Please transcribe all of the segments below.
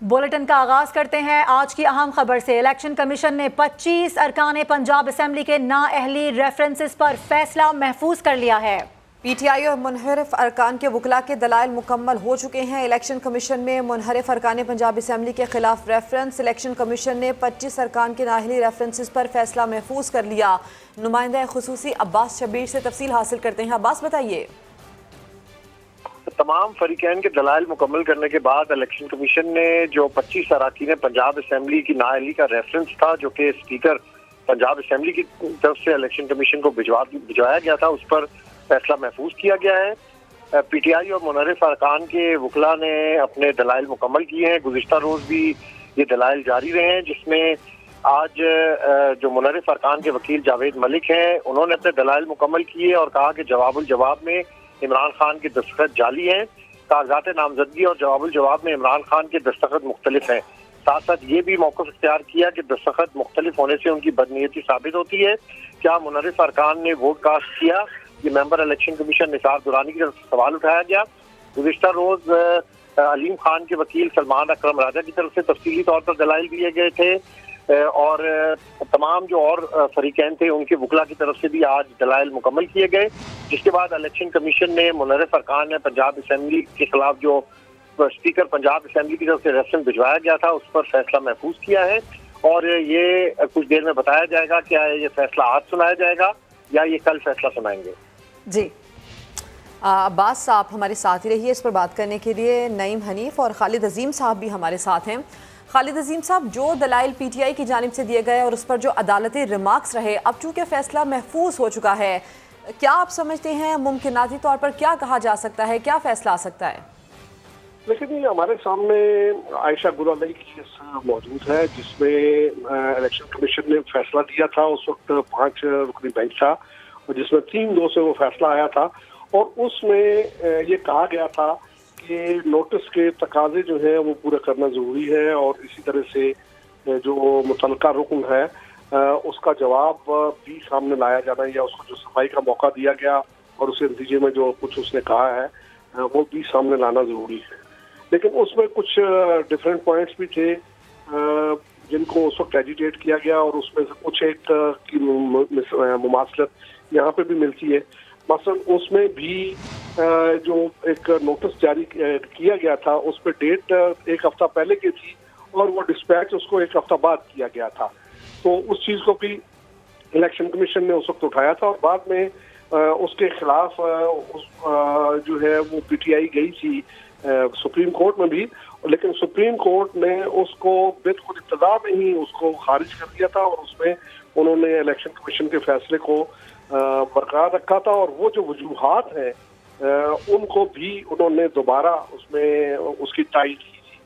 Bulletin का आगाज करते हैं आज की अहम खबर से। इलेक्शन कमीशन ने 25 अरकान पंजाब असेंबली के नाअहली रेफरेंसेस पर फैसला महफूज कर लिया है। पीटीआई और मुनहरिफ अरकान के वकला के दलाइल मुकम्मल हो चुके हैं। इलेक्शन कमीशन में मुनहरिफ अरकान पंजाब असेंबली के खिलाफ रेफरेंस। इलेक्शन कमीशन ने 25 अरकान के नाअहली रेफरेंसेस पर फैसला महफूज कर लिया। नुमाइंदा खुसूसी अब्बास शबीर से तफसील हासिल करते हैं। अब्बास बताइए। तमाम फरीकैन के दलाइल मुकम्मल करने के बाद इलेक्शन कमीशन ने जो 25 अरकान पंजाब असेंबली की नाअहली का रेफरेंस था, जो कि स्पीकर पंजाब असेंबली की तरफ से इलेक्शन कमीशन को भिजवाया गया था, उस पर फैसला महफूज किया गया है। पीटीआई और मुनहरिफ अरकान के वकला ने अपने दलाइल मुकम्मल किए हैं। गुज़िश्ता रोज़ भी ये दलाइल जारी रहे हैं, जिसमें आज जो मुनहरिफ अरकान के वकील जावेद मलिक हैं, उन्होंने अपने दलाइल मुकम्मल किए और कहा कि जवाबुल जवाब में इमरान खान के दस्तखत जाली हैं। कागजात नामजदगी और जवाबुल जवाब में इमरान खान के दस्तखत मुख्तलिफ हैं। साथ साथ ये भी मौक़िफ़ इख्तियार किया कि दस्तखत मुख्तलिफ होने से उनकी बदनीयती साबित होती है। क्या मुनहरिफ अरकान ने वोट कास्ट किया? ये member election commission Nisar Durrani की तरफ से सवाल उठाया गया। गुज़िश्ता रोज़ अलीम खान के वकील सलमान अकरम राजा की तरफ से तफसीली तौर पर दलाइल दिए गए थे और तमाम जो और फरीकैन थे उनके वकला की तरफ से भी आज दलाइल मुकम्मल किए गए, जिसके बाद इलेक्शन कमीशन ने मुनहरिफ अरकान ने पंजाब असेंबली के खिलाफ जो स्पीकर पंजाब असेंबली की तरफ से रेफरेंस भिजवाया गया था, उस पर फैसला महफूज किया है और ये कुछ देर में बताया जाएगा क्या ये फैसला आज सुनाया जाएगा या ये कल फैसला सुनाएंगे। जी अब्बास, आप हमारे साथ ही रहिए इस पर बात करने के लिए। नईम हनीफ और खालिद अजीम साहब भी हमारे साथ हैं। खालिद अजीम साहब, जो दलाइल पीटीआई की जानिब से दिए गए और उस पर जो अदालती रिमार्क्स रहे, अब चूँकि फैसला महफूज हो चुका है, क्या आप समझते हैं मुमकिनाती तौर पर क्या कहा जा सकता है, क्या फैसला आ सकता है? लेकिन हमारे सामने आयशा गुलालई की केस मौजूद है, जिसमें इलेक्शन कमीशन ने फैसला दिया था। उस वक्त 5 रुकनी बेंच था और जिसमें 3-2 से वो फैसला आया था और उसमें ये कहा गया था कि नोटिस के तकाजे जो है वो पूरा करना जरूरी है और इसी तरह से जो मुतलका रुकन है उसका जवाब भी सामने लाया जाना या उसको जो सफाई का मौका दिया गया और उसके नतीजे में जो कुछ उसने कहा है वो भी सामने लाना जरूरी है। लेकिन उसमें कुछ डिफरेंट पॉइंट्स भी थे जिनको उस वक्त एजिटेट किया गया और उसमें से कुछ एक की मुमासलत यहाँ पे भी मिलती है। मसलन उसमें भी जो एक नोटिस जारी किया गया था उस पर डेट 1 हफ्ता पहले की थी और वो डिस्पैच उसको 1 हफ्ता बाद किया गया था। तो उस चीज़ को भी इलेक्शन कमीशन ने उस वक्त उठाया था और बाद में उसके खिलाफ जो है वो पीटीआई गई थी सुप्रीम कोर्ट में भी, लेकिन सुप्रीम कोर्ट ने उसको बिल्कुल इब्तदा में ही उसको खारिज कर दिया था और उसमें उन्होंने इलेक्शन कमीशन के फैसले को बरकरार रखा था और वो जो वजूहात हैं उनको भी उन्होंने दोबारा उसमें उसकी तायीद की थी।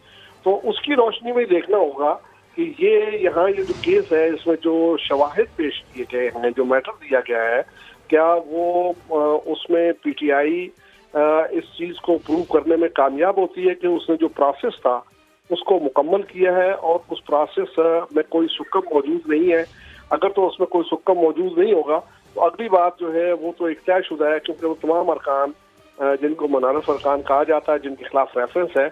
तो उसकी रोशनी में देखना होगा कि ये जो केस है इसमें जो शवाहिद पेश किए गए हैं, जो मैटर दिया गया है, क्या वो उसमें पीटीआई इस चीज़ को प्रूव करने में कामयाब होती है कि उसने जो प्रोसेस था उसको मुकम्मल किया है और उस प्रोसेस में कोई सुकम मौजूद नहीं है। अगर तो उसमें कोई सुकम मौजूद नहीं होगा तो अगली बात जो है वो तो एक तयशुदा है, क्योंकि वो तमाम अरकान जिनको मुनहरिफ अरकान कहा जाता है, जिनके खिलाफ रेफरेंस है,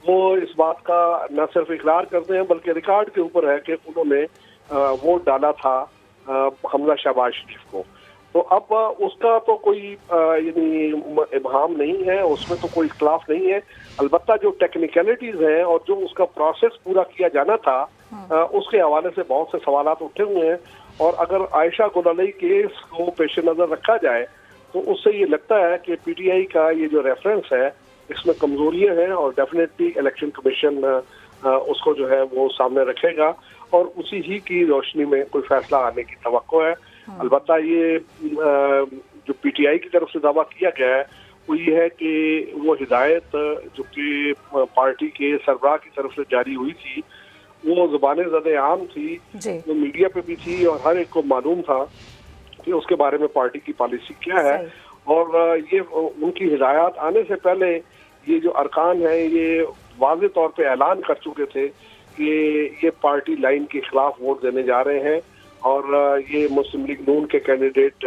वो इस बात का न सिर्फ इकरार करते हैं बल्कि रिकॉर्ड के ऊपर है कि उन्होंने वोट डाला था हमजा शहबाज शरीफ को। तो अब उसका तो कोई यानी इबहाम नहीं है, उसमें तो कोई इख्तलाफ नहीं है। अलबत्ता जो टेक्निकलिटीज हैं और जो उसका प्रोसेस पूरा किया जाना था उसके हवाले से बहुत से सवालात उठे हुए हैं और अगर आयशा गुलालई केस को पेश नज़र रखा जाए तो उससे ये लगता है कि पीटीआई का ये जो रेफरेंस है इसमें कमजोरियां हैं और डेफिनेटली इलेक्शन कमीशन उसको जो है वो सामने रखेगा और उसी ही की रोशनी में कोई फैसला आने की तवक्को है। अलबत्ता ये जो पीटीआई की तरफ से दावा किया गया है वो ये है कि वो हिदायत जो कि पार्टी के सरबराह की तरफ से जारी हुई थी वो ज़बान ज़द आम थी, वो मीडिया पे भी थी और हर एक को मालूम था कि उसके बारे में पार्टी की पॉलिसी क्या है और ये उनकी हिदायत आने से पहले ये जो अरकान है ये वाज़ेह तौर पे ऐलान कर चुके थे कि ये पार्टी लाइन के खिलाफ वोट देने जा रहे हैं और ये मुस्लिम लीग नून के कैंडिडेट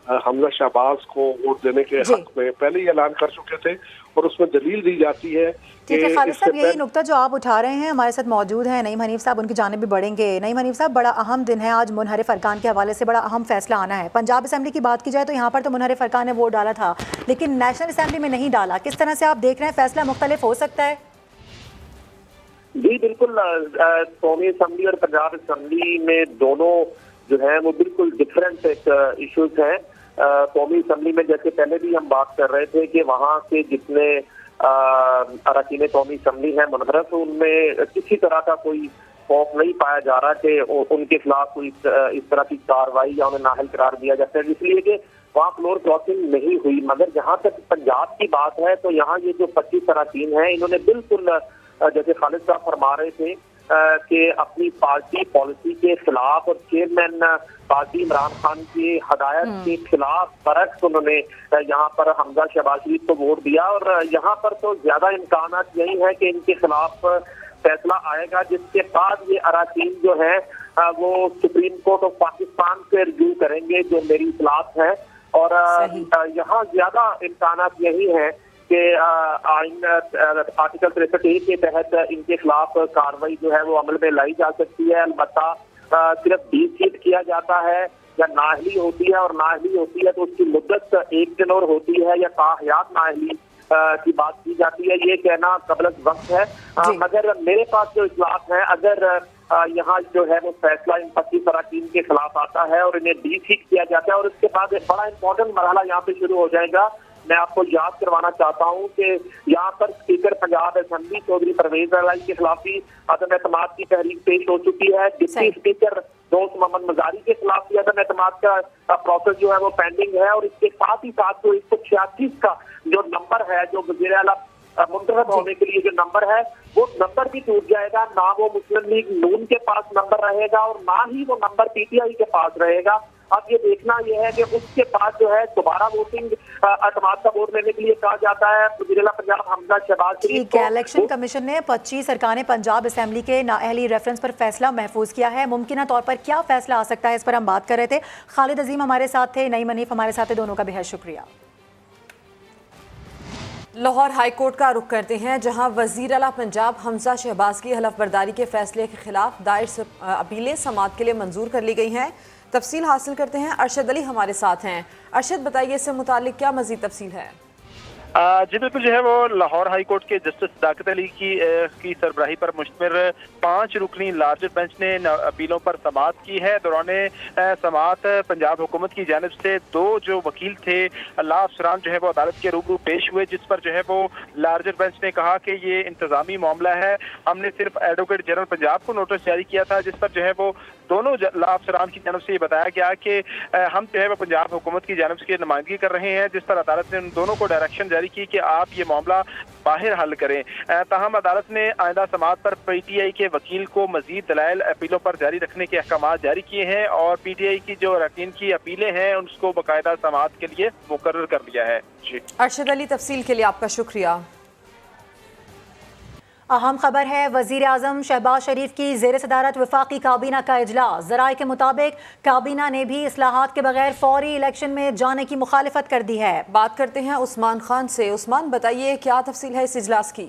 हमजा शहबाज को वोट देने के हक में पहले ही ऐलान कर चुके थे और उसमें दलील दी जाती है। ठीक है कि खालिद इससे साहब, यही पहले- नुक्ता जो आप उठा रहे हैं, हमारे साथ मौजूद हैं नईम हनीफ साहब, उनकी जानिब भी बढ़ेंगे। नईम हनीफ साहब, बड़ा अहम दिन है आज, मुनहरिफ अरकान के हवाले से बड़ा अहम फैसला आना है। पंजाब असम्बली की बात की जाए तो यहाँ पर तो मुनहरिफ अरकान ने वोट डाला था, लेकिन नेशनल असम्बली में नहीं डाला। किस तरह से आप देख रहे हैं, फैसला मुख्तलिफ हो सकता है? जी बिल्कुल, कौमी असम्बली और पंजाब असम्बली में दोनों जो है वो बिल्कुल डिफरेंट एक इश्यूज हैं। कौमी असम्बली में जैसे पहले भी हम बात कर रहे थे कि वहाँ के जितने अरकान कौमी असम्बली है मुनहरफ, उनमें किसी तरह का कोई खौफ नहीं पाया जा रहा कि उनके खिलाफ कोई इस तरह की कार्रवाई या उन्हें नाअहल करार दिया जाता है, इसलिए कि वहाँ फ्लोर क्रॉसिंग नहीं हुई। मगर जहाँ तक पंजाब की बात है तो यहाँ ये जो 25 अरकान हैं, इन्होंने बिल्कुल जैसे खालिद साहब फरमा रहे थे कि अपनी पार्टी पॉलिसी के खिलाफ और चेयरमैन पार्टी इमरान खान की हदायत के खिलाफ बरक्स उन्होंने यहाँ पर हमजा शहबाज शरीफ को वोट दिया। और यहाँ पर तो ज्यादा इम्कान यही है कि इनके खिलाफ फैसला आएगा, जिसके बाद ये अरकान जो है वो सुप्रीम कोर्ट ऑफ पाकिस्तान से रिव्यू करेंगे, जो मेरी इतलात है। और यहाँ ज्यादा इम्कान यही है कि आइन आर्टिकल 63A के तहत इनके खिलाफ कार्रवाई जो है वो अमल में लाई जा सकती है। अलबत्ता सिर्फ डीसीट किया जाता है या नाअहली होती है, और नाअहली होती है तो उसकी मुद्दत 1 दिन और होती है, या ताहयात नाअहली की बात की जाती है, ये कहना कबल वक्त है। मगर मेरे पास जो इजलास है, अगर यहाँ जो है वो फैसला इन 25 अरकान के खिलाफ आता है और इन्हें डीसीट किया जाता है, और इसके बाद एक बड़ा इंपॉर्टेंट मरहला यहाँ पे शुरू हो जाएगा। मैं आपको याद करवाना चाहता हूँ कि यहाँ पर स्पीकर पंजाब असम्बली चौधरी परवेज इलाही के खिलाफ भी अदम एतमाद की तहरीक पेश हो चुकी है। डिप्टी स्पीकर दोस्त मोहम्मद मजारी के खिलाफ भी अदम एतमाद का प्रोसेस जो है वो पेंडिंग है। और इसके साथ ही साथ जो 186 का जो नंबर है, जो वज़ीर आला मुंतखब होने के लिए जो नंबर है, वो नंबर भी टूट जाएगा। ना वो मुस्लिम लीग नून के पास नंबर रहेगा और ना ही वो नंबर पीटीआई के पास रहेगा। अब ये देखना यह है कि उसके बाद जो है दोबारा वोटिंग एतमाद का वोट लेने के लिए कहा जाता है वज़ीर-ए-आला पंजाब हमजा शहबाज शरीफ को। इलेक्शन कमीशन ने 25 अरकान पंजाब असम्बली के नाअहली रेफरेंस पर फैसला महफूज किया है। मुमकिन तौर पर क्या फैसला आ सकता है, इस पर हम बात कर रहे थे। खालिद अजीम हमारे साथ थे, नईम हनीफ हमारे साथ थे, दोनों का बेहद शुक्रिया। लाहौर हाई कोर्ट का रुख करते हैं, जहां वज़ीर आला पंजाब हमजा शहबाज की हलफ बर्दारी के फैसले के खिलाफ दायर अपीलें समाअत के लिए मंजूर कर ली गई हैं। तफसील हासिल करते हैं, अरशद अली हमारे साथ हैं। अरशद, बताइए इससे मुतालिक क्या मज़ीद तफसील है? जी बिल्कुल, जो है वो लाहौर हाई कोर्ट के जस्टिस सदाकत अली की सरबराही पर मुश्तमिल 5 रुकनी लार्जर बेंच ने अपीलों पर समाअत की है। दौरान समाअत पंजाब हुकूमत की जानिब से 2 जो वकील थे अल्लाह अफसरान जो है वो अदालत के रूबरू पेश हुए, जिस पर जो है वो लार्जर बेंच ने कहा कि ये इंतजामी मामला है। हमने सिर्फ एडवोकेट जनरल पंजाब को नोटिस जारी किया था, जिस पर जो है वो दोनों अल्लाह अफसरान की जानब से ये बताया गया कि हम जो है वो पंजाब हुकूमत की जानब से नुमाइंदगी कर रहे हैं, जिस पर अदालत ने उन दोनों को डायरेक्शन जारी की कि आप ये मामला बाहर हल करें। ताहम अदालत ने आइंदा समाअत पर पीटीआई के वकील को मजीद दलाइल अपीलों पर जारी रखने के अहकाम जारी किए हैं, और पीटीआई की जो अरकान की अपीलें हैं उसको बाकायदा समाअत के लिए मुकर्रर कर लिया है। जी अरशद अली, तफसील के लिए आपका शुक्रिया। अहम खबर है, वज़ीर आज़म शहबाज शरीफ की ज़ेर सदारत वफाकी काबीना का इजलास। ज़राए के मुताबिक काबीना ने भी इस्लाहात के बगैर फौरी इलेक्शन में जाने की मुखालिफत कर दी है। बात करते हैं उस्मान खान से। उस्मान, बताइए क्या तफसील है इस इजलास की?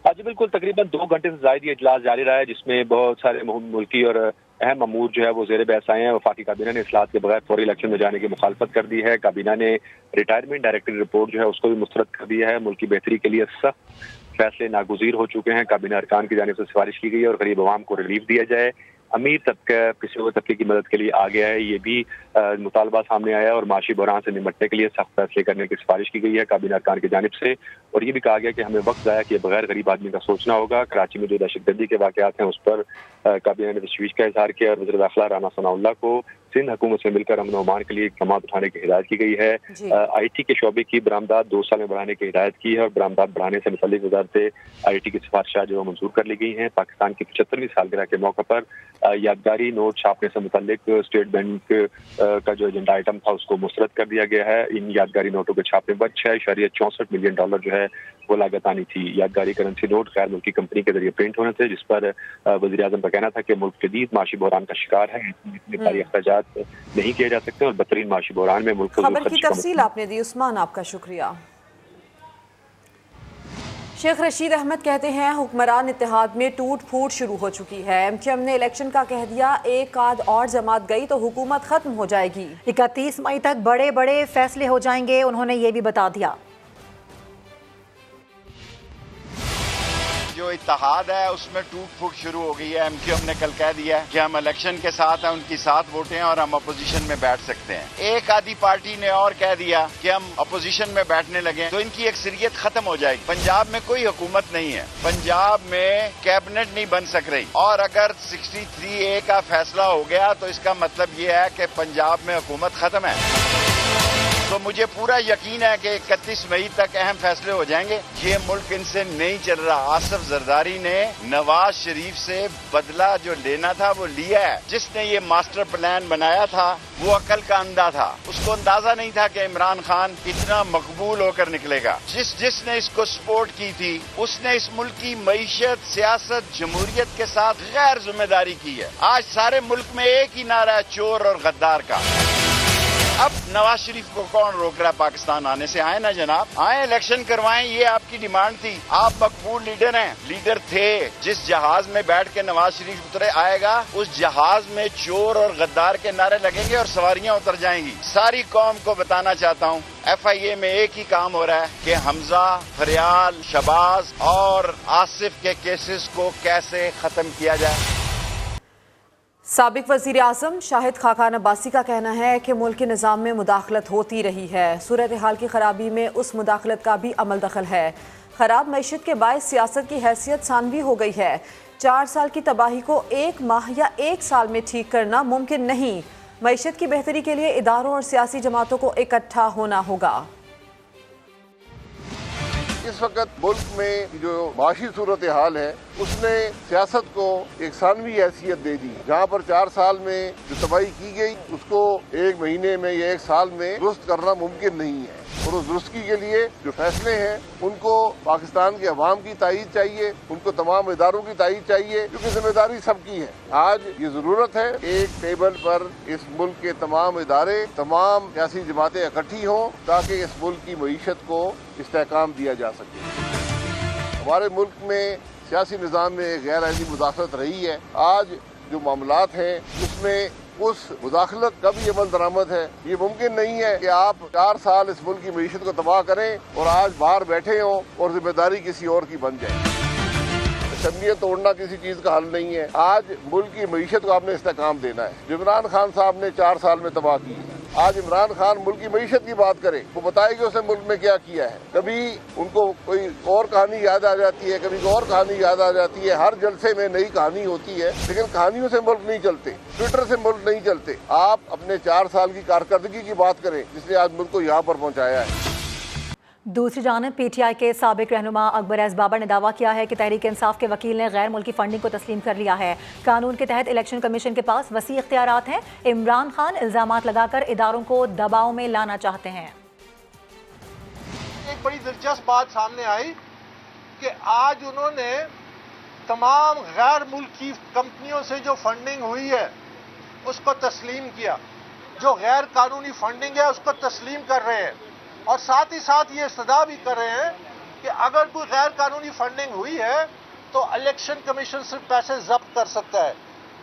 जी बिल्कुल, तकरीबन 2 घंटे से ज़ायद ये इजलास जारी रहा है, जिसमें बहुत सारे मुल्की और अहम अमूर जो है वो ज़ेर बहस आए हैं। वफाकी काबीना ने इस्लाहात के बगैर फौरी इलेक्शन में जाने की मुखालफत कर दी है। काबीना ने रिटायरमेंट डायरेक्टर रिपोर्ट जो है उसको भी मुस्तरद कर दिया है। मुल्की बेहतरी के लिए सख्त फैसले नागुज़ीर हो चुके हैं। काबीना अरकान की जानिब से सिफारिश की गई है और गरीब अवाम को रिलीफ दिया जाए। अमीर तबका पिछड़े हुए तबके की मदद के लिए आ गया है, ये भी मुतालबा सामने आया, और माशी बहरान से निपटने के लिए सख्त फैसले करने की सिफारिश की गई है काबीना अरकान की जानिब से। और ये भी कहा गया कि हमें वक्त ज़ाया किए बगैर गरीब आदमी का सोचना होगा। कराची में जो दहशतगर्दी के वाक़यात हैं उस पर काबीना ने तशवीश का इजहार किया, और वज़ीर दाखिला राना सनाउल्लाह को सिंध हुकूमत से मिलकर अमन और अमान के लिए इक़दाम उठाने की हिदायत की गई है। IT के शोबे की बरामदात 2 साल में बढ़ाने की हिदायत की है, और बरामदात बढ़ाने से मुतल्लिक़ वज़ारत IT की सिफारिशात जो मंजूर कर ली गई हैं। पाकिस्तान की 75वीं सालगिरह के मौके पर यादगारी नोट छापने से मुतल्लिक़ स्टेट बैंक का जो एजेंडा आइटम था उसको मुस्तरद कर दिया गया है। इन यादगारी नोटों के छापने पर $6.64 मिलियन जो है वो लागत आनी थी। यादगारी करेंसी नोट गैर मुल्की कंपनी के जरिए प्रिंट होने थे, जिस पर वज़ीर आज़म का कहना था कि मुल्क शदीद माशी बहरान का शिकार है, इतने सारे अखराजात नहीं किए जा सकते, और बदतरीन माशी बहरान में मुल्क खबर की तफसील आपने दी उस्मान, आपका शुक्रिया। शेख रशीद अहमद कहते हैं हुक्मरान इत्तेहाद में टूट फूट शुरू हो चुकी है। एमटीएम ने इलेक्शन का कह दिया, एक आध और जमात गई तो हुकूमत खत्म हो जाएगी। 31 मई तक बड़े बड़े फैसले हो जाएंगे, उन्होंने ये भी बता दिया। जो इत्तेहाद है उसमें टूट फूट शुरू हो गई है। एमक्यूएम ने कल कह दिया कि हम इलेक्शन के साथ हैं, उनकी साथ वोटें हैं और हम अपोजिशन में बैठ सकते हैं। एक आधी पार्टी ने और कह दिया कि हम अपोजिशन में बैठने लगे तो इनकी अक्सरियत खत्म हो जाएगी। पंजाब में कोई हुकूमत नहीं है, पंजाब में कैबिनेट नहीं बन सक रही और अगर 63A का फैसला हो गया तो इसका मतलब ये है कि पंजाब में हुकूमत खत्म है। तो मुझे पूरा यकीन है कि 31 मई तक अहम फैसले हो जाएंगे। ये मुल्क इनसे नहीं चल रहा। आसिफ जरदारी ने नवाज शरीफ से बदला जो लेना था वो लिया है। जिसने ये मास्टर प्लान बनाया था वो अकल का अंधा था, उसको अंदाजा नहीं था कि इमरान खान इतना मकबूल होकर निकलेगा। जिसने इसको सपोर्ट की थी उसने इस मुल्क की मईशत, सियासत, जमहूरियत के साथ गैर जिम्मेदारी की है। आज सारे मुल्क में एक ही नारा है, चोर और गद्दार का। अब नवाज शरीफ को कौन रोक रहा है पाकिस्तान आने से? आए ना जनाब, आए इलेक्शन करवाएं, ये आपकी डिमांड थी। आप मकबूल लीडर हैं, लीडर थे। जिस जहाज में बैठ के नवाज शरीफ उतरे आएगा उस जहाज में चोर और गद्दार के नारे लगेंगे और सवारियां उतर जाएंगी। सारी कौम को बताना चाहता हूं, FIA में एक ही काम हो रहा है कि हमजा, फरियाल, शबाज और आसिफ के केसेस को कैसे खत्म किया जाए। साबिक वज़ीर आज़म शाहिद खाकान अब्बासी का कहना है कि मुल्क के निज़ाम में मुदाखलत होती रही है। सूरत हाल की खराबी में उस मुदाखलत का भी अमल दखल है। खराब मैशत के बायस सियासत की हैसियत सानवी हो गई है। 4 साल की तबाही को 1 माह या 1 साल में ठीक करना मुमकिन नहीं। मैशत की बेहतरी के लिए इदारों और सियासी जमातों को इकट्ठा होना होगा। इस वक्त मुल्क में जो माशी सूरत हाल है उसने सियासत को एक सानवी हैसियत दे दी। जहाँ पर 4 साल में जो तबाही की गई उसको 1 महीने में या 1 साल में दुरुस्त करना मुमकिन नहीं है। और उस दुरुस्ती के लिए जो फैसले हैं उनको पाकिस्तान के अवाम की तायीद चाहिए, उनको तमाम इदारों की तायीद चाहिए, क्योंकि जिम्मेदारी सबकी है। आज ये जरूरत है एक टेबल पर इस मुल्क के तमाम इदारे, तमाम सियासी जमातें इकट्ठी हों ताकि इस मुल्क की मईशत को इस्तेहकाम दिया जा सके। हमारे मुल्क में सियासी निज़ाम में गैर आइनी मुदाखलत रही है। आज जो मामलात हैं उसमें उस मुदाखलत का भी अमल दरामद है। ये मुमकिन नहीं है कि आप 4 साल इस मुल्क की मईशत को तबाह करें और आज बाहर बैठे हों और जिम्मेदारी किसी और की बन जाए। असेंबलियाँ तोड़ना किसी चीज़ का हल नहीं है। आज मुल्क की मईशत को आपने इस्तेहकाम देना है। जो इमरान खान साहब ने 4 साल में तबाह की, आज इमरान खान मुल्क की मईशत की बात करे, वो बताए कि उसने मुल्क में क्या किया है। कभी उनको कोई और कहानी याद आ जाती है, कभी कोई और कहानी याद आ जाती है। हर जलसे में नई कहानी होती है, लेकिन कहानियों से मुल्क नहीं चलते, ट्विटर से मुल्क नहीं चलते। आप अपने 4 साल की कारकर्दगी की बात करें जिसने आज मुल्क को यहाँ पर पहुँचाया है। दूसरी जानब PTI के साबिक रहनुमा अकबर एस बाबर ने दावा किया है कि तहरीक इंसाफ के वकील ने गैर मुल्की फंडिंग को तस्लीम कर लिया है। कानून के तहत इलेक्शन कमीशन के पास वसी इख्तियारात हैं। इमरान खान इल्जामात लगाकर इदारों को दबाव में लाना चाहते हैं। एक बड़ी दिलचस्प बात सामने आई कि आज उन्होंने तमाम गैर मुल्की कंपनियों से जो फंडिंग हुई है उसको तस्लीम किया। जो गैर कानूनी फंडिंग है उसको तस्लीम कर रहे हैं और साथ ही साथ ये इस्तदा भी कर रहे हैं कि अगर कोई गैर कानूनी फंडिंग हुई है तो इलेक्शन कमीशन सिर्फ पैसे जब्त कर सकता है,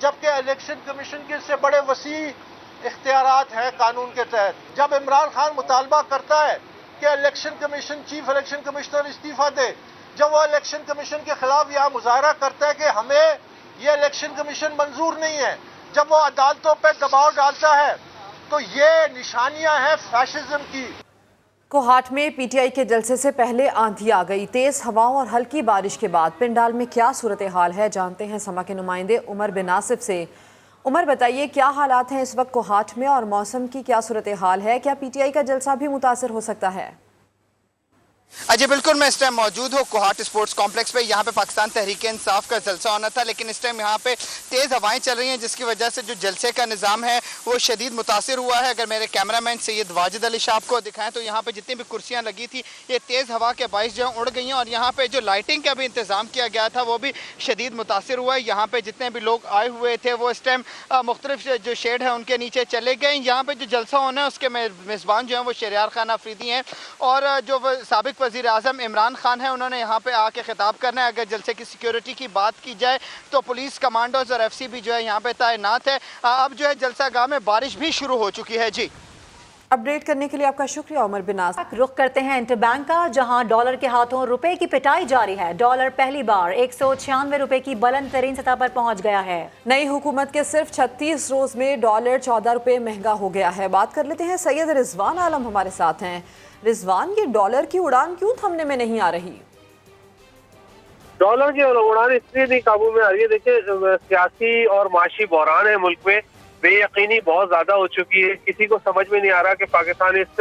जबकि इलेक्शन कमीशन के से बड़े वसी इख्तियारात हैं कानून के तहत। जब इमरान खान मुतालबा करता है कि election commission, chief election commissioner इस्तीफा दे, जब वो इलेक्शन कमीशन के खिलाफ यहाँ मुजाहरा करता है कि हमें ये इलेक्शन कमीशन मंजूर नहीं है, जब वो अदालतों पर दबाव डालता है, तो ये निशानियां हैं फैशिज्म की। कोहाट में PTI के जलसे से पहले आंधी आ गई। तेज हवाओं और हल्की बारिश के बाद पिंडाल में क्या सूरत हाल है, जानते हैं समा के नुमाइंदे उमर बिन आसिफ से। उमर, बताइए क्या हालात हैं इस वक्त कोहाट में और मौसम की क्या सूरत हाल है? क्या PTI का जलसा भी मुतासर हो सकता है? अजय बिल्कुल, मैं इस टाइम मौजूद हूँ कोहाट स्पोर्ट्स कॉम्प्लेक्स पे। यहाँ पे पाकिस्तान तहरीक इंसाफ का जलसा होना था, लेकिन इस टाइम यहाँ पे तेज़ हवाएं चल रही हैं जिसकी वजह से जो जलसे का निज़ाम है वो शदीद मुतासिर हुआ है। अगर मेरे कैमरामैन सैयद वाजिद अली शाह को दिखाएं तो यहाँ पे जितनी भी कुर्सियाँ लगी थी ये तेज़ हवा के बाइस जो उड़ गई हैं और यहाँ पर जो लाइटिंग का भी इंतज़ाम किया गया था वो भी शदीद मुतासिर हुआ है। यहाँ पर जितने भी लोग आए हुए थे वो इस टाइम मुख्तलिफ जो शेड है उनके नीचे चले गए। यहाँ पर जो जलसा होना है उसके मेज़बान जो हैं वो शहरियार खान आफरीदी हैं और जो साबिक तरफ वज़ीर आज़म इमरान खान है, उन्होंने यहाँ पे आके खिताब करना है। अगर जलसे की सिक्योरिटी की बात की जाए तो पुलिस कमांडोज और FCB जो है यहाँ पे तैनात है। अब जो है जलसा गाह में बारिश भी शुरू हो चुकी है। जी, अपडेट करने के लिए आपका शुक्रिया उमर बिनास। रुख करते हैं इंटरबैंक का, जहां डॉलर के हाथों रुपए की पिटाई जारी है। डॉलर पहली बार 196 रुपए की बुलंद तरीन सतह पर पहुंच गया है। नई हुकूमत के सिर्फ 36 रोज में डॉलर 14 रुपए महंगा हो गया है। बात कर लेते हैं, सैयद रिजवान आलम हमारे साथ हैं। रिजवान, ये डॉलर की उड़ान क्यों थमने में नहीं आ रही? डॉलर की उड़ान इसलिए नहीं काबू में आ रही है, देखिए सियासी और माशी बहरान है मुल्क में, बेयकीनी बहुत ज्यादा हो चुकी है। किसी को समझ में नहीं आ रहा कि पाकिस्तान इस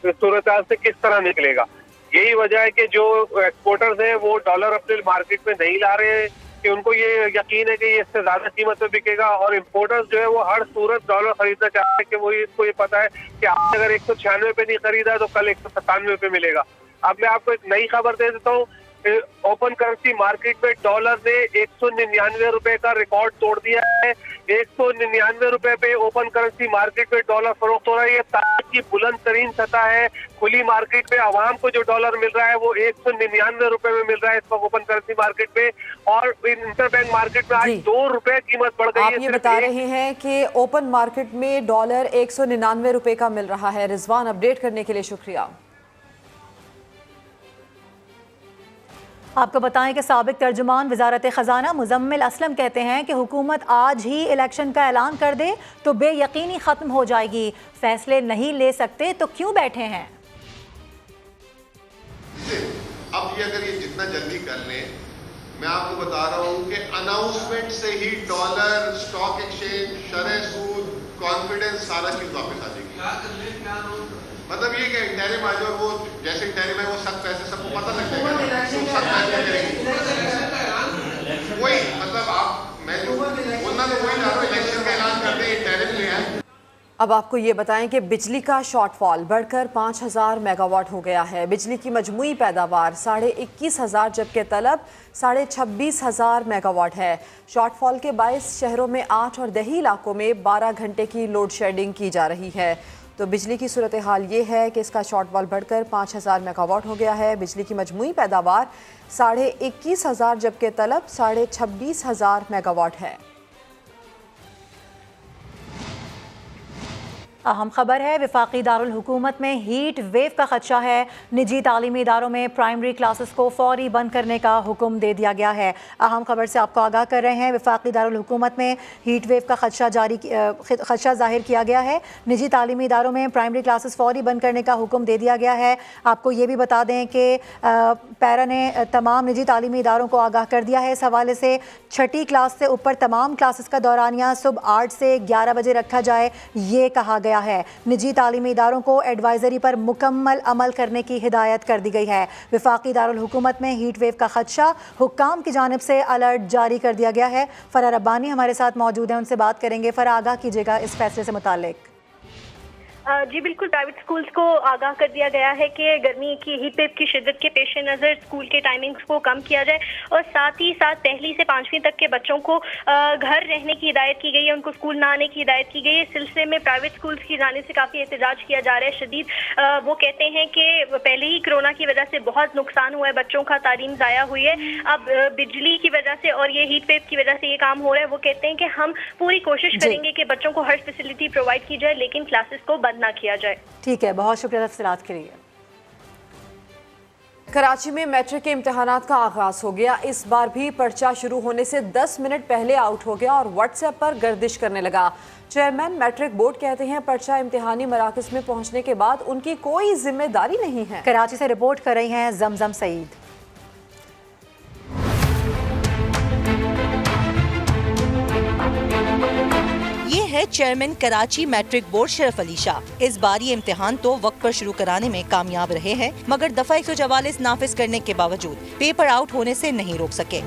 सूरत से किस तरह निकलेगा। यही वजह है कि जो एक्सपोर्टर्स हैं वो डॉलर अपने मार्केट में नहीं ला रहे हैं कि उनको ये यकीन है कि ये इससे ज्यादा कीमत में बिकेगा, और इम्पोर्टर्स जो है वो हर सूरत डॉलर खरीदना चाहते हैं कि वो इसको ये पता है कि आज अगर 196 पे नहीं खरीदा तो कल 197 पे मिलेगा। अब मैं आपको एक नई खबर दे देता हूँ। ओपन करेंसी मार्केट में डॉलर ने 199 रुपए का रिकॉर्ड तोड़ दिया है। 199 रुपए पे ओपन करेंसी मार्केट में डॉलर फरोख्त हो रहा है। ये तारीख की बुलंद तरीन सतह है। खुली मार्केट में आवाम को जो डॉलर मिल रहा है वो 199 रुपए में मिल रहा है इस वक्त ओपन करेंसी मार्केट में, और इंटरबैंक मार्केट में आज 2 रुपए कीमत बढ़ गई है। आप ये बता रहे हैं कि ओपन मार्केट में डॉलर 199 रुपए का मिल रहा है। रिजवान, अपडेट करने के लिए शुक्रिया। आपको बताएं कि साबिक तर्जुमान वजारत ख़जाना मुजम्मिल असलम कहते हैं कि हुकूमत आज ही इलेक्शन का ऐलान कर दे तो बेयकीनी ख़त्म हो जाएगी। फैसले नहीं ले सकते तो क्यों बैठे हैं? अब ये अगर ये जितना जल्दी कर लें, मैं आपको बता रहा हूँ कि अनाउंसमेंट से ही डॉलर, स्टॉक एक्सचेंज, शरह सूद, कॉन्फिडेंस सारा चीज वापस आ जाएगी। मतलब ये कि इंटरिम आ जाओ, वो जैसे इंटरिम है वो सख्त पैसे सबको पता लग जाएगा, सख्त पैसे करेंगे वही। मतलब आप मैं जो बोलना तो वही जा रहा हूँ, इलेक्शन का ऐलान कर दे, इंटरिम ले आए। अब आपको ये बताएं कि बिजली का शॉर्टफॉल बढ़कर 5000 मेगावाट हो गया है। बिजली की मजमूई पैदावार 21,500 जबकि तलब 26,500 मेगावाट है। शॉर्टफॉल के बायस शहरों में 8 और दही इलाकों में 12 घंटे की लोड शेडिंग की जा रही है। तो बिजली की सूरत हाल ये है कि इसका शॉर्टफॉल बढ़कर 5000 मेगावाट हो गया है। बिजली की मजमूई पैदावार 21,500 जबकि तलब 26,500 मेगावाट है। अहम खबर है, वफाकी दारुल हुकूमत में हीट वेव का खदशा है। निजी तालीमी इदारों में प्राइमरी क्लासेस को फौरी बंद करने का हुक्म दे दिया गया है। अहम खबर से आपको आगाह कर रहे हैं, वफाकी दारुल हुकूमत में हीट वेव का खदशा जाहिर किया गया है। निजी तालीमी इदारों में प्राइमरी क्लासेस फौरी बंद करने का हुक्म दे दिया गया है। आपको ये भी बता दें कि पैरा ने तमाम निजी तालीमी इदारों को आगाह कर दिया है इस हवाले से। छठी क्लास से ऊपर तमाम क्लासेस का दौरानिया सुबह 8 से 11 बजे रखा जाए, ये कहा गया है। निजी तालीमी इदारों को एडवाइजरी पर मुकम्मल अमल करने की हिदायत कर दी गई है। वफाकी दारुल हुकूमत में हीट वेव का खदशा, हुक्काम की जानिब से अलर्ट जारी कर दिया गया है। फरा रब्बानी हमारे साथ मौजूद हैं, उनसे बात करेंगे। फरा, आगाह कीजिएगा इस फैसले से मुताल्लिक। जी बिल्कुल, प्राइवेट स्कूल्स को आगाह कर दिया गया है कि गर्मी की हीट वेव की शिद्दत के पेश नज़र स्कूल के टाइमिंग्स को कम किया जाए, और साथ ही साथ पहली से 5वीं तक के बच्चों को घर रहने की हिदायत की गई है, उनको स्कूल ना आने की हिदायत की गई है। इस सिलसिले में प्राइवेट स्कूल्स की जानिब से काफ़ी एहतजाज किया जा रहा है शदीद। वो कहते हैं कि पहले ही कोरोना की वजह से बहुत नुकसान हुआ है, बच्चों का तालीम ज़ाया हुई है, अब बिजली की वजह से और ये हीट वेव की वजह से ये काम हो रहा है। वो कहते हैं कि हम पूरी कोशिश करेंगे कि बच्चों को हर फैसिलिटी प्रोवाइड की जाए, लेकिन क्लासेस को बंद ना किया जाए। ठीक है, बहुत शुक्रिया तफसीलात के लिए। कराची में मैट्रिक के इम्तिहानात का आगाज हो गया। इस बार भी पर्चा शुरू होने से 10 मिनट पहले आउट हो गया और व्हाट्सएप पर गर्दिश करने लगा। चेयरमैन मैट्रिक बोर्ड कहते हैं पर्चा इम्तिहानी मराकज में पहुंचने के बाद उनकी कोई जिम्मेदारी नहीं है। कराची से रिपोर्ट कर रही हैं जमजम सईद। ये है chairman Karachi matric board Sharaf Ali Shah. इस बार ये इम्तिहान तो वक्त पर शुरू कराने में कामयाब रहे हैं, मगर दफा 144 नाफिज करने के बावजूद पेपर आउट होने से नहीं रोक सके।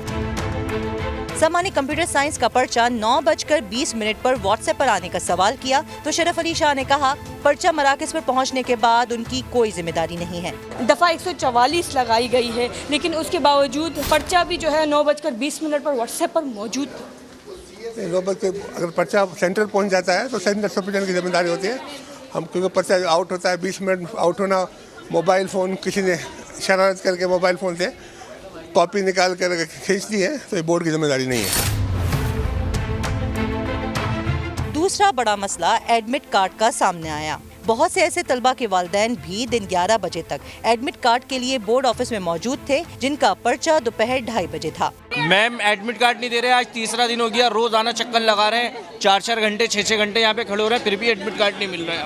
समा ने कंप्यूटर साइंस का पर्चा 9:20 पर व्हाट्सएप पर आने का सवाल किया तो शरफ अली शाह ने कहा पर्चा मराकज पर पहुंचने के बाद उनकी कोई जिम्मेदारी नहीं है। दफा 144 लगाई गई है, लेकिन उसके बावजूद पर्चा भी जो है 9:20 पर व्हाट्सएप पर मौजूद। अगर पर्चा सेंटर पहुंच जाता है तो सेंटर सुपरिटेंडेंट की जिम्मेदारी होती है। हम क्योंकि पर्चा आउट होता है, 20 मिनट आउट होना, मोबाइल फ़ोन किसी ने शरारत करके मोबाइल फ़ोन से कॉपी निकाल कर खींच दी है, तो ये बोर्ड की जिम्मेदारी नहीं है। दूसरा बड़ा मसला एडमिट कार्ड का सामने आया। बहुत से ऐसे तलबा के वालिदैन भी दिन 11 बजे तक एडमिट कार्ड के लिए बोर्ड ऑफिस में मौजूद थे, जिनका पर्चा दोपहर 2:30 बजे था। मैम एडमिट कार्ड नहीं दे रहे, आज तीसरा दिन हो गया, रोज आना चक्कर लगा रहे हैं, 4-4 घंटे 6-6 घंटे यहाँ पे खड़े हो रहे हैं, फिर भी एडमिट कार्ड नहीं मिल रहा है।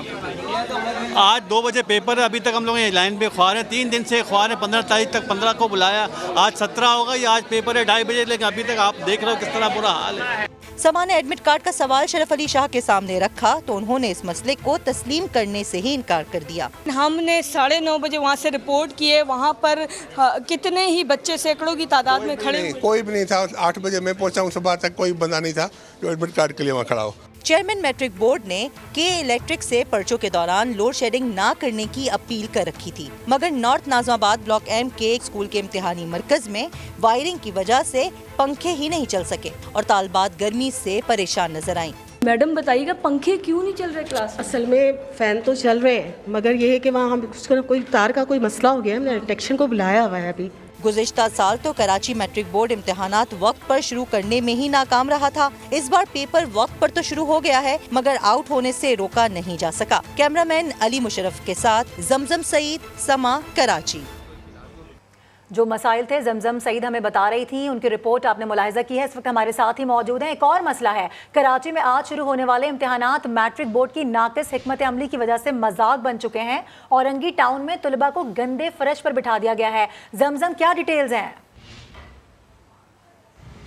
आज 2 बजे पेपर है, अभी तक हम लोग ये लाइन पे ख्वार हैं, 3 दिन से ख्वार हैं, 15 तारीख तक 15 को बुलाया, आज 17 होगा, ये आज पेपर है 2:30 बजे, लेकिन अभी तक आप देख रहे हो किस तरह बुरा हाल है। समा ने एडमिट कार्ड का सवाल शरफ अली शाह के सामने रखा तो उन्होंने इस मसले को तस्लीम करने से ही इनकार कर दिया। हमने 9:30 बजे वहाँ से रिपोर्ट किए, वहाँ पर कितने ही बच्चे सैकड़ों की तादाद में खड़े हुए। कोई भी नहीं था। 8 बजे मैं पहुंचा हूँ, सुबह तक कोई बंदा नहीं था जो एडमिट कार्ड के लिए वहाँ खड़ा हो। चेयरमैन मैट्रिक बोर्ड ने के इलेक्ट्रिक से पर्चों के दौरान लोड शेडिंग ना करने की अपील कर रखी थी, मगर नॉर्थ नाज़माबाद ब्लॉक एम के स्कूल के इम्तिहानी मरकज में वायरिंग की वजह से पंखे ही नहीं चल सके और तालबात गर्मी से परेशान नजर आईं। मैडम बताइएगा पंखे क्यों नहीं चल रहे क्लास? असल में फ़ैन तो चल रहे हैं, मगर ये है कि वहाँ हम उसका कोई तार का कोई मसला हो गया, हमने इलेक्ट्रिशियन को बुलाया हुआ है अभी। गुज़िश्ता साल तो कराची मैट्रिक बोर्ड इम्तिहानात वक्त पर शुरू करने में ही नाकाम रहा था। इस बार पेपर वक्त पर तो शुरू हो गया है, मगर आउट होने से रोका नहीं जा सका। कैमरामैन अली मुशर्रफ के साथ जमजम सईद, समा, कराची। जो मसाइल थे जमजम सईद हमें बता रही थी, उनकी रिपोर्ट आपने मुलाहिजा की है, इस वक्त हमारे साथ ही मौजूद हैं। एक और मसला है, कराची में आज शुरू होने वाले इम्तिहानात मैट्रिक बोर्ड की नाकिस हिकमत अमली की वजह से मजाक बन चुके हैं। औरंगी टाउन में तुलबा को गंदे फर्श पर बिठा दिया गया है। जमजम, क्या डिटेल्स हैं?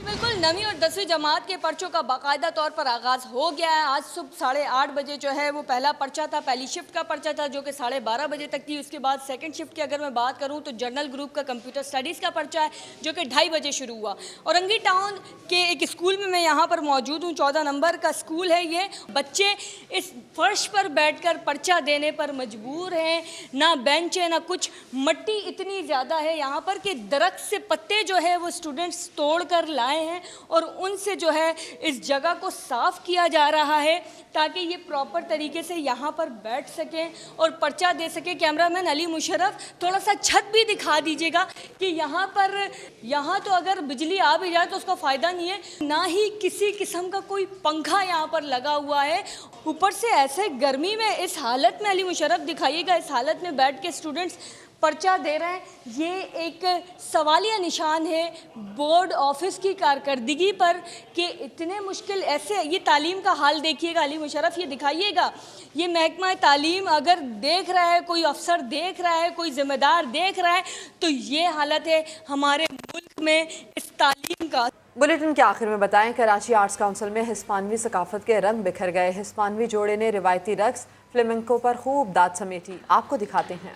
बिल्कुल, 9वीं और 10वीं जमात के पर्चों का बाकायदा तौर पर आगाज़ हो गया है। आज सुबह 8:30 बजे जो है वो पहला पर्चा था, पहली शिफ्ट का पर्चा था जो कि 12:30 बजे तक थी। उसके बाद सेकंड शिफ्ट की अगर मैं बात करूं तो जर्नल ग्रुप का कंप्यूटर स्टडीज़ का पर्चा है जो कि 2:30 बजे शुरू हुआ। औरंगी टाउन के एक स्कूल में मैं यहाँ पर मौजूद हूँ, 14 नंबर का स्कूल है ये। बच्चे इस फर्श पर बैठ कर पर्चा देने पर मजबूर हैं, ना बेंच है ना कुछ। मट्टी इतनी ज़्यादा है यहाँ पर कि दरख्त से पत्ते जो है वो स्टूडेंट्स तोड़ कर लाए हैं और उनसे जो है इस जगह को साफ किया जा रहा है ताकि ये प्रॉपर तरीके से यहाँ पर बैठ सकें और पर्चा दे सकें। कैमरामैन अली मुशर्रफ थोड़ा सा छत भी दिखा दीजिएगा कि यहाँ तो अगर बिजली आ भी जाए तो उसका फ़ायदा नहीं है, ना ही किसी किस्म का कोई पंखा यहाँ पर लगा हुआ है। ऊपर से ऐसे गर्मी में इस हालत में अली मुशर्रफ दिखाइएगा, इस हालत में बैठ के स्टूडेंट्स पर्चा दे रहे हैं। ये एक सवालिया निशान है बोर्ड ऑफिस की कारकर्दगी पर कि इतने मुश्किल ऐसे ये तालीम का हाल देखिएगा। अली मुशर्रफ ये दिखाइएगा, ये महकमा तालीम अगर देख रहा है, कोई अफसर देख रहा है, कोई जिम्मेदार देख रहा है तो ये हालत है हमारे मुल्क में इस तालीम का। बुलेटिन के आखिर में बताएं, कराची आर्ट्स काउंसिल में हिस्पानवी सकाफत के रंग बिखर गए। हिस्पानवी जोड़े ने रिवायती रक्स फ्लेमेंको पर खूब दाद समेटी, आपको दिखाते हैं।